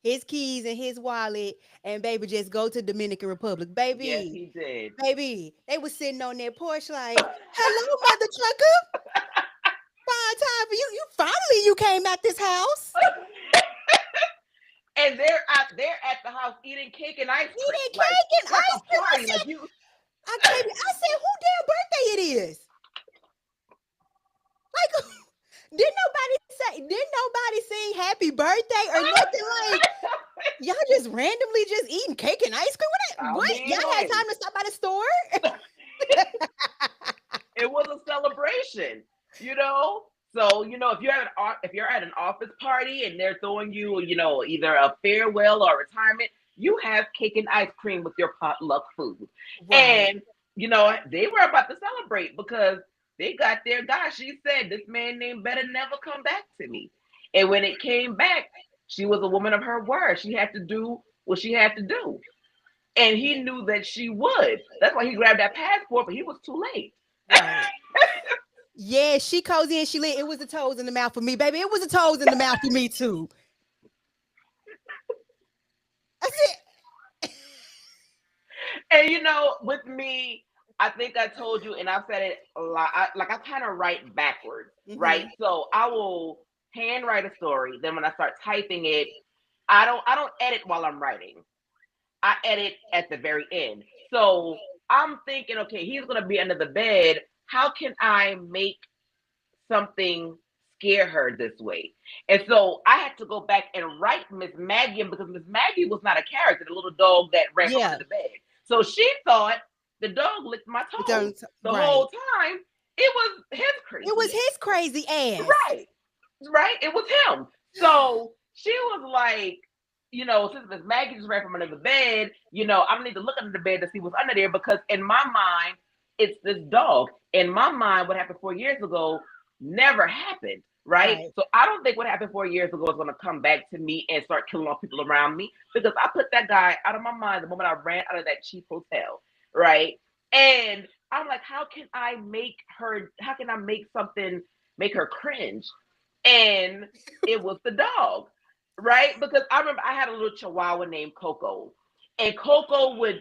his keys, and his wallet, and baby, just go to Dominican Republic. Yes, Baby, he did. baby, they was sitting on their porch like, "Hello, mother trucker. Fine time for you. You came out this house. And they're at the house eating cake and ice cream, Eating like cake and like a ice cream." I party, like said, you. Octavia, I said, who damn birthday it is? Like, didn't nobody sing happy birthday or nothing? Like, y'all just randomly just eating cake and ice cream? I What? mean, Y'all had hey, time to stop by the store? it was a celebration, you know. So if you're at an office party and they're throwing you, either a farewell or retirement, you have cake and ice cream with your potluck food, Right, and they were about to celebrate because they got their guy. She said, "This man named better never come back to me," and when it came back, she was a woman of her word. She had to do what she had to do, and he knew that she would. That's why he grabbed that passport, but he was too late. right. Yeah, she cozy and she lit. It was the toes in the mouth for me, baby. It was the toes in the mouth for me too. That's it. And with me, I think I told you, and I've said it a lot. I kind of write backwards, right? Mm-hmm. So I will handwrite a story. Then when I start typing it, I don't edit while I'm writing. I edit at the very end. So I'm thinking, okay, he's gonna be under the bed. How can I make something scare her this way? And so I had to go back and write Miss Maggie because Miss Maggie was not a character, the little dog that ran from under Yeah. the bed. So she thought the dog licked my toes. The Right. whole time it was his It was craziness. his crazy ass. Right. Right? It was him. So she was like, since Miss Maggie just ran from under the bed, I don't need to look under the bed to see what's under there because in my mind, it's this dog. In my mind, what happened 4 years ago never happened. Right. Right. So I don't think what happened 4 years ago is going to come back to me and start killing all people around me because I put that guy out of my mind the moment I ran out of that cheap hotel. Right. And I'm like, how can I make something make her cringe? And it was the dog, right? Because I remember I had a little chihuahua named Coco, and Coco would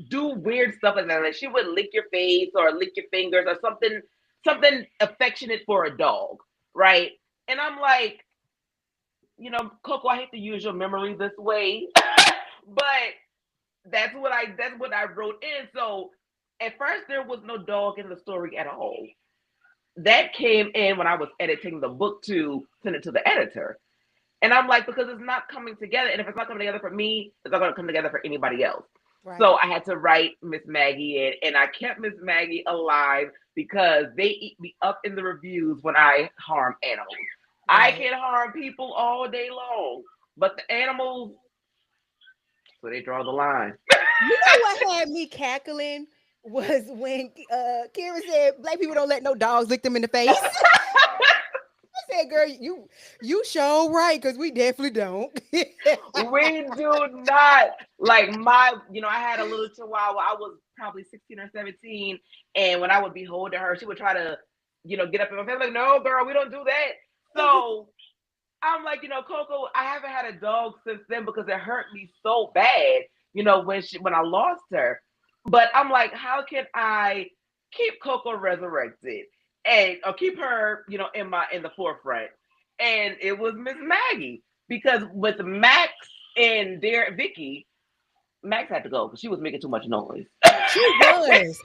do weird stuff like that. Like she would lick your face or lick your fingers or something affectionate for a dog, right? And I'm like, Coco, I hate to use your memory this way, but that's what I wrote in. So at first there was no dog in the story at all. That came in when I was editing the book to send it to the editor. And I'm like, because it's not coming together. And if it's not coming together for me, it's not going to come together for anybody else. So Right. I had to write Miss Maggie in, and I kept Miss Maggie alive because they eat me up in the reviews when I harm animals. I Right. can harm people all day long, but the animals, where they draw the line. You know what had me cackling was when Kira said black people don't let no dogs lick them in the face. I said, girl, you sure right, because we definitely don't. We do not. Like my, I had a little chihuahua. I was probably 16 or 17. And when I would be holding her, she would try to, get up in my face. Like, no, girl, we don't do that. So I'm like, Coco, I haven't had a dog since then because it hurt me so bad, when I lost her. But I'm like, how can I keep Coco resurrected and or keep her, in the forefront? And it was Miss Maggie because with Max and Vicky, Max had to go because she was making too much noise. She was,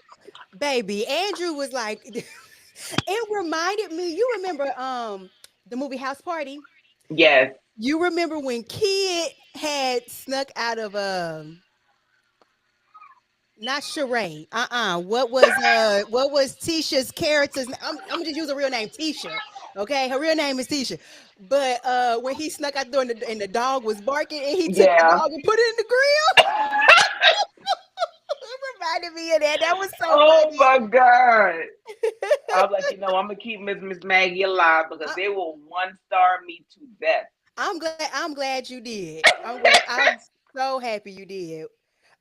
baby. Andrew was like, it reminded me. You remember the movie House Party? Yes. You remember when Kid had snuck out of not Sheree. What was Tisha's character's I'm gonna just use a real name, Tisha. Okay, her real name is Tisha. But when he snuck out the door and the dog was barking and he took the Yeah. dog and put it in the grill, it reminded me of that. That was so Oh funny. my God. I was like, I'm gonna keep Miss Maggie alive because I, they will one star me to death. I'm glad you did. I'm so happy you did.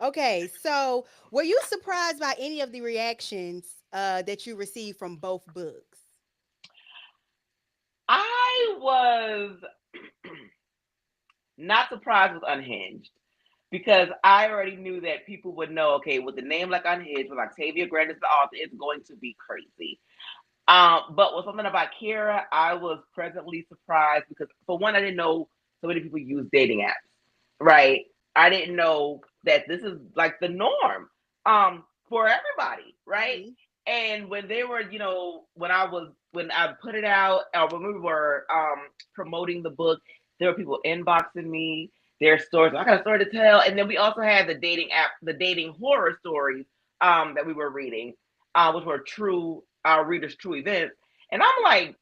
Okay, so were you surprised by any of the reactions that you received from both books? I was not surprised with Unhinged because I already knew that people would know, okay, with the name like Unhinged, with Octavia Grant as the author, it's going to be crazy. But with something about Kira, I was pleasantly surprised because for one, I didn't know so many people use dating apps, right? I didn't know that this is like the norm for everybody, right? Hmm. And when they were, when I put it out, or when we were promoting the book, there were people inboxing me their stories. I got a story to tell, and then we also had the dating app, the dating horror stories that we were reading, which were true, our readers' true events. And I'm like,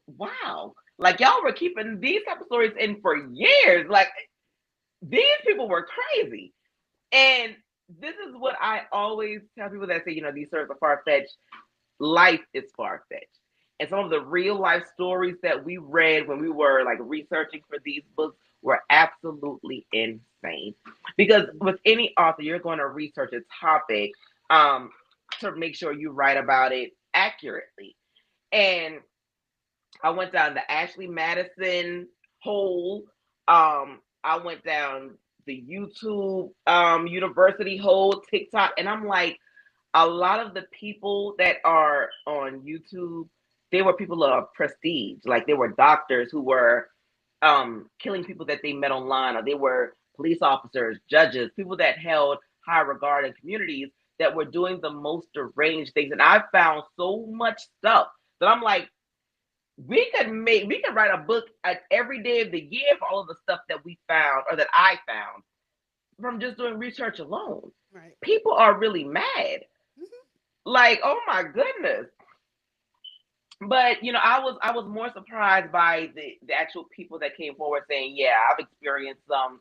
wow, like y'all were keeping these type of stories in for years. Like these people were crazy. And this is what I always tell people that say, these stories are far fetched. Life is far fetched. And some of the real life stories that we read when we were like researching for these books were absolutely insane. Because with any author, you're going to research a topic um, to make sure you write about it accurately. And I went down the Ashley Madison hole. I went down the YouTube university hole, TikTok, and I'm like, a lot of the people that are on YouTube, they were people of prestige. Like they were doctors who were killing people that they met online, or they were police officers, judges, people that held high regard in communities that were doing the most deranged things. And I found so much stuff that I'm like, we could write a book at every day of the year for all of the stuff that we found or that I found from just doing research alone. Right. People are really mad. Hmm. Like, oh my goodness. But I was more surprised by the actual people that came forward saying, yeah, I've experienced some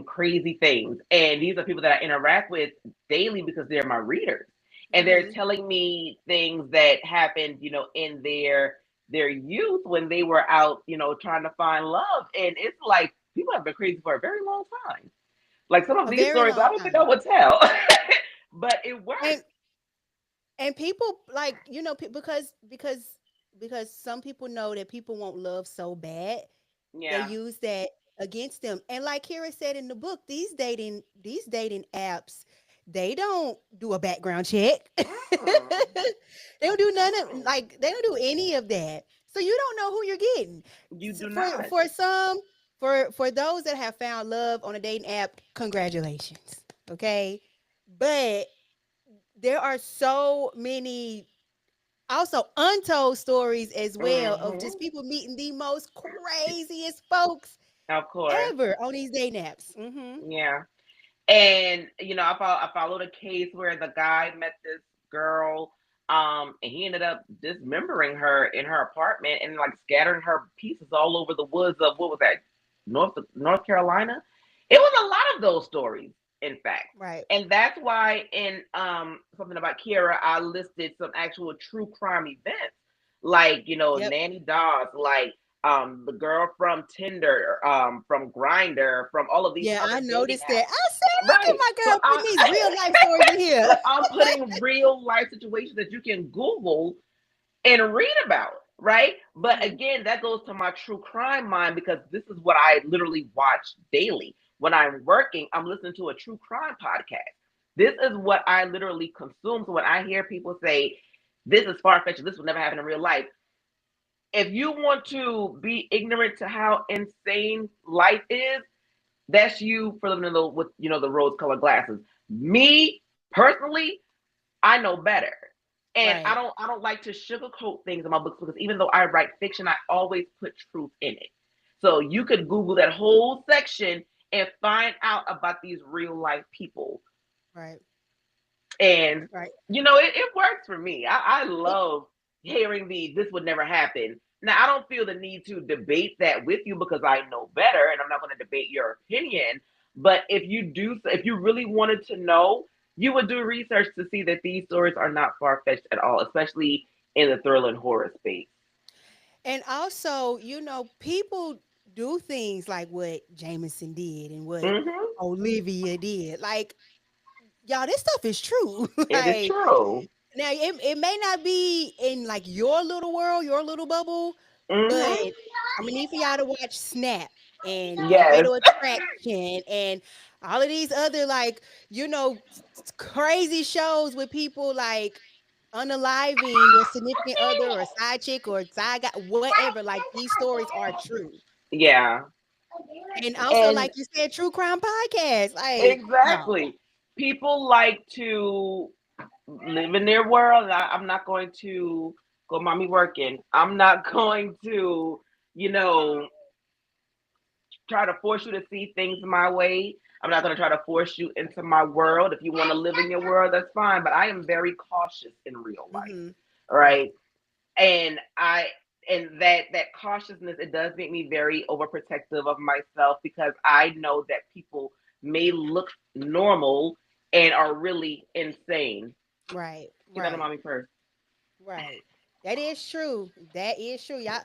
crazy things. And these are people that I interact with daily because they're my readers. And they're Hmm. telling me things that happened, in their youth when they were out, trying to find love. And it's like people have been crazy for a very long time. Like some of A these very stories I long don't think I time. would tell. But it And works. people like because some people know that people want love so bad, they Yeah. use that against them. And like Kira said in the book, these dating apps, they don't do a background check. Mm-mm. They don't do none of Mm-mm. like they don't do any of that. So you don't know who you're getting. You do For not. those that have found love on a dating app, congratulations. Okay? But there are so many also untold stories as well of just Hmm. people meeting the most craziest folks Of course. ever on these day naps. Hmm. Yeah. And I followed a case where the guy met this girl, and he ended up dismembering her in her apartment and like scattering her pieces all over the woods of what was that, North Carolina. It was a lot of those stories, in fact. Right. And that's why in something about Kiera, I listed some actual true crime events, like, Yep. Nanny Doss, like the girl from Tinder, from Grinder, from all of these Yeah, I other dating noticed that. apps. I said, look at Right. my So girl putting these real life stories in here. like I'm putting real life situations that you can Google and read about, right? But Hmm. again, that goes to my true crime mind because this is what I literally watch daily. When I'm working, I'm listening to a true crime podcast. This is what I literally consume. So when I hear people say, this is far fetched, this will never happen in real life. If you want to be ignorant to how insane life is, that's you for living in the with the rose colored glasses. Me personally, I know better. And I Right. don't I don't like to sugarcoat things in my books because even though I write fiction, I always put truth in it. So you could Google that whole section and find out about these real life people. Right. And Right. it works for me. I It, love hearing this would never happen. Now I don't feel the need to debate that with you because I know better and I'm not going to debate your opinion. But if you really wanted to know, you would do research to see that these stories are not far fetched at all, especially in the thrill and horror space. and also, people do things like what Jameson did and what Hmm. Olivia did. Like, y'all, this stuff is true. It is Like, true. now it may not be in like your little world, your little bubble, but Hmm. I'm gonna need for y'all to watch Snap and Yes. Fatal Attraction and all of these other like crazy shows with people like unaliving their significant other or side chick or side guy, whatever. Like these stories are true, Yeah. and also And like you said, true crime podcast. Like no, exactly. People like to live in their world. I'm not going to go, mommy working. I'm not going to, you know, try to force you to see things my way. I'm not going to try to force you into my world. If you want to live in your world, that's fine. But I am very cautious in real life, mm-hmm. Right, right? And that cautiousness, it does make me very overprotective of myself because I know that people may look normal and are really insane. right, Get that on right. mommy first. Right. That is true. That is true. Y'all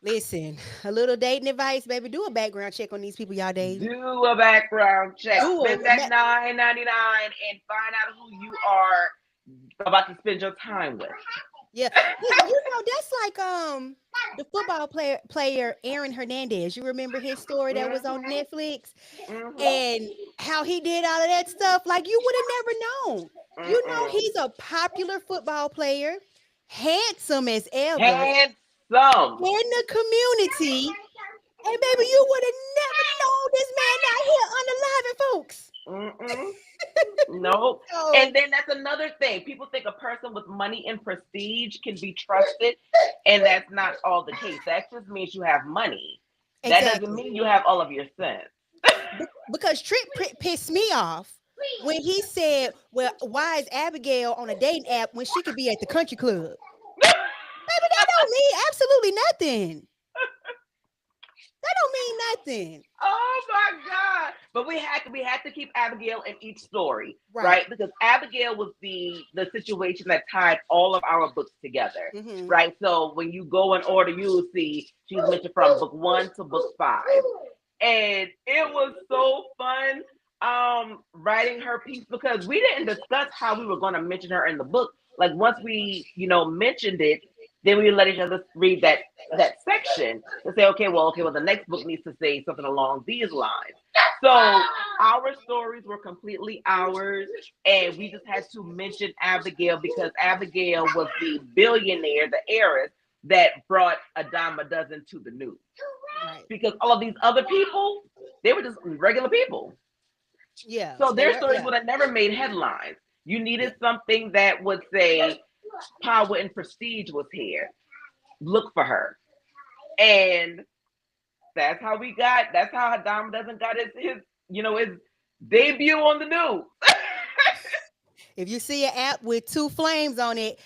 listen, a little dating advice, baby. Do a background check on these people y'all dating. Do a background check. Do Spend that $9.99 and find out who you are about to spend your time with. yeah. That's like the football player Aaron Hernandez. You remember his story that was on Hmm. Netflix Hmm. and how he did all of that stuff? Like you would have never known. Mm-mm. He's a popular football player, handsome as ever Handsome. in the community. And baby, you would have never known this man out here unaliving folks. Mm-mm. Nope. And So then that's another thing. People think a person with money and prestige can be trusted, and that's not all the case. That just means you have money. That doesn't exactly. mean you have all of your sense. Because pissed me off when he said, "Well, why is Abigail on a dating app when she could be at the country club?" Baby, that don't mean absolutely nothing. That don't mean nothing. Oh my God! But we had to keep Abigail in each story, Right. right? Because Abigail was the situation that tied all of our books together, Mm-hmm. right? So when you go in order, you will see she's mentioned from book 1 to book 5, and it was so fun writing her piece because we didn't discuss how we were going to mention her in the book. Like once we mentioned it, then we let each other read that section to say, okay, well, the next book needs to say something along these lines. So our stories were completely ours, and we just had to mention Abigail because Abigail was the billionaire, the heiress that brought a dime a dozen to the news. Right. Because all of these other people, they were just regular people. Yeah. So They their were. stories Yeah. would have never made headlines. You Yeah. needed something that would say power and prestige was here. Look for her. And that's how Dom doesn't got his debut on the news. If you see an app with two flames on it,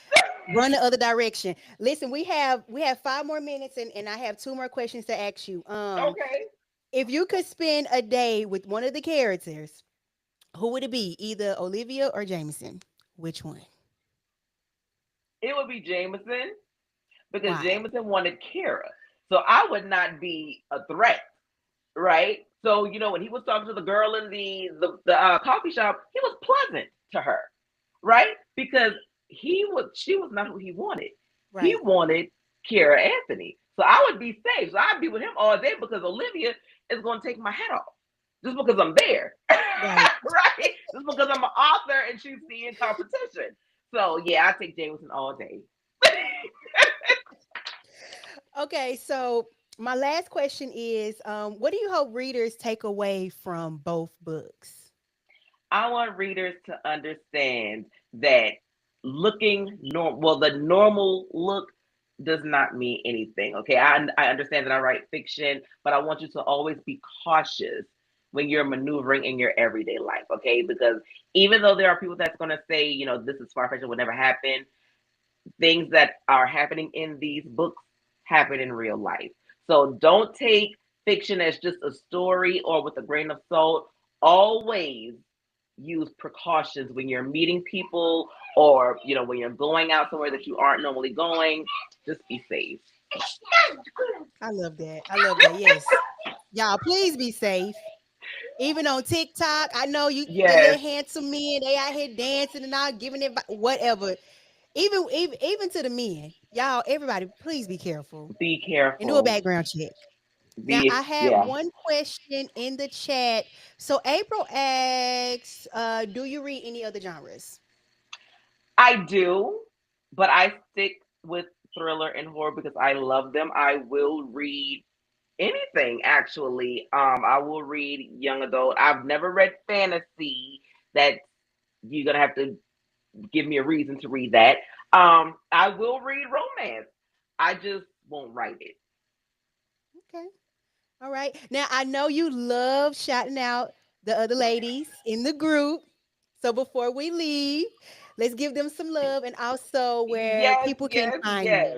run the other direction. Listen, we have 5 more minutes and I have two more questions to ask you. Okay. If you could spend a day with one of the characters, who would it be? Either Olivia or Jameson? Which one? It would be Jameson because Why? Jameson wanted Kara. So I would not be a threat, right? So when he was talking to the girl in the coffee shop, he was pleasant to her, right? Because she was not who he wanted. He Right. wanted Kara Anthony. So I would be safe. So I'd be with him all day because Olivia is going to take my hat off just because I'm there, Right. right? Just because I'm an author and she's seeing competition. So yeah, I take Jameson all day. Okay, so my last question is, what do you hope readers take away from both books? I want readers to understand that the normal look does not mean anything. Okay, I understand that I write fiction, but I want you to always be cautious when you're maneuvering in your everyday life. Okay, because even though there are people that's going to say, this is far fetched, it would never happen, things that are happening in these books happen in real life. So don't take fiction as just a story or with a grain of salt. Always use precautions when you're meeting people or when you're going out somewhere that you aren't normally going. Just be safe. I love that. I love that. Yes. Y'all, please be safe. Even on TikTok, I know you the Yes, little handsome men, they out here dancing and all giving it whatever. Even to the men. Y'all, everybody, please be careful be and do a careful. background check. Now, I Be had Yeah, one question in the chat. So April asks, do you read any other genres? I do, but I stick with thriller and horror because I love them. I will read anything actually. I will read young adult. I've never read fantasy. That you're gonna have to give me a reason to read that. I will read romance. I just won't write it. Okay. All right. Now I know you love shouting out the other ladies in the group. So before we leave, let's give them some love and also where Yes, people can yes, find you. yes.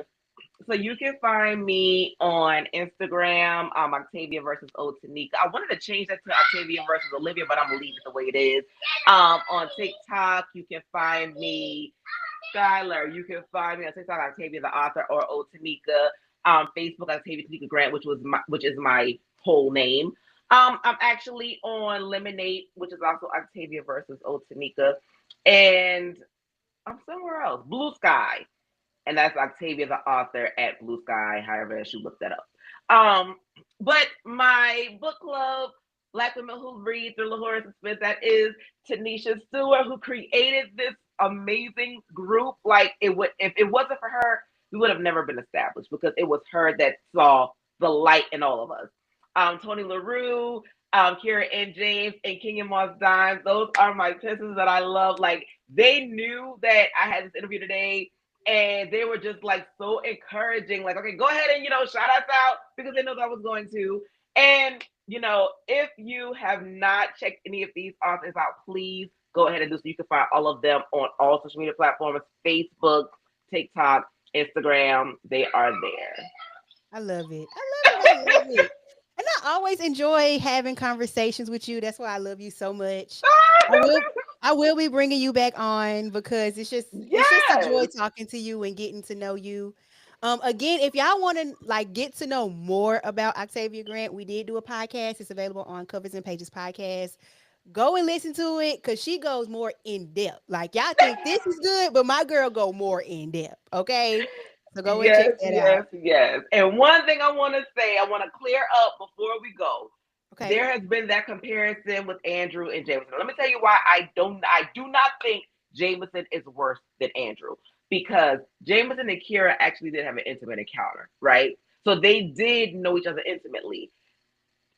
So you can find me on Instagram, Octavia versus Tanika. I wanted to change that to Octavia versus Olivia, but I'm gonna leave it the way it is. On TikTok, you can find me, Skylar. You can find me on TikTok, Octavia the author, or Tanika. Facebook, Octavia Tanika Grant, which is my whole name. I'm actually on Lemonade, which is also Octavia versus Tanika, and I'm somewhere else. Blue Sky, and that's Octavia the author at Blue Sky, however else you look that up. But my book club, Black Women Who Read Thriller Horror Suspense, that is Tanisha Stewart, who created this amazing group. Like it would, if it wasn't for her, we would have never been established because it was her that saw the light in all of us. Tony LaRue, Kira and James, and King and Moss Dimes. Those are my pistons that I love. Like they knew that I had this interview today and they were just like so encouraging, like, okay, go ahead and shout us out because they know that I was going to. And if you have not checked any of these authors out, please go ahead and do so. You can find all of them on all social media platforms: Facebook, TikTok, Instagram. They are there. I love it. I love it. I love it. And I always enjoy having conversations with you. That's why I love you so much. I will I will be bringing you back on because it's just a joy Yes. talking to you and getting to know you. Again, if y'all want to like get to know more about Octavia Grant, we did do a podcast. It's available on Covers and Pages podcast. Go and listen to it because she goes more in depth. Like y'all think this is good, but my girl go more in depth. Okay, so go and check Yes, that yes, out. yes. And one thing I want to say, I want to clear up before we go. Okay. There has been that comparison with Andrew and Jameson. Let me tell you why I do not think Jameson is worse than Andrew, because Jameson and Kira actually did have an intimate encounter, right? So they did know each other intimately.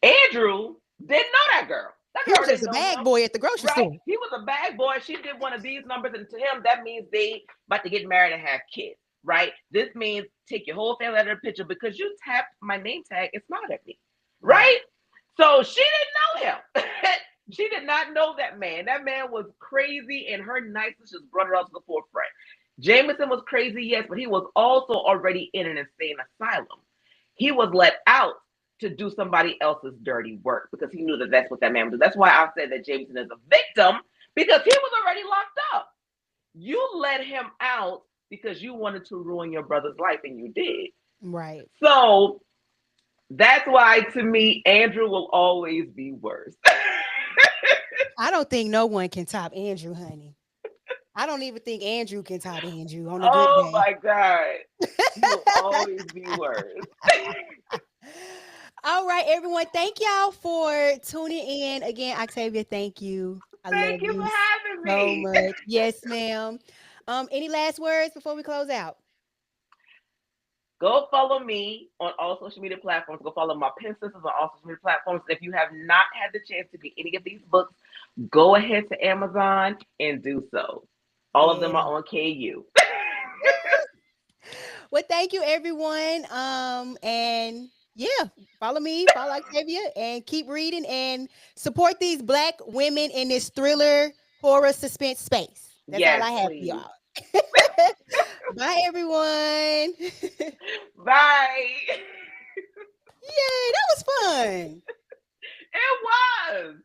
Andrew didn't know that girl. That He was girl just didn't a know bag him, boy at the grocery right? store. He was a bad boy. She did one of these numbers, and to him, that means they about to get married and have kids, right? This means take your whole family out of the picture because you tapped my name tag and smiled at me, Right. right? So she didn't know him. She did not know that man. That man was crazy, and her niceness just brought her up to the forefront. Jameson was crazy, yes, but he was also already in an insane asylum. He was let out to do somebody else's dirty work because he knew that that's what that man would do. That's why I said that Jameson is a victim because he was already locked up. You let him out because you wanted to ruin your brother's life, and you did. Right. So that's why, to me, Andrew will always be worse. I don't think no one can top Andrew, honey. I don't even think Andrew can top Andrew on a good Oh day. my God. He will always be worse. All right, everyone. Thank y'all for tuning in. Again, Octavia, thank you. I Thank love you you for having so me. much. Yes, ma'am. Any last words before we close out? Go follow me on all social media platforms. Go follow my pen sisters on all social media platforms. If you have not had the chance to get any of these books, go ahead to Amazon and do so. All of them Yeah. are on KU. Well, thank you, everyone. And yeah, follow me, follow Octavia, and keep reading and support these Black women in this thriller, horror, suspense space. That's all Yes, I have for please. y'all. Bye, everyone. Yay, Bye. that was fun. It was.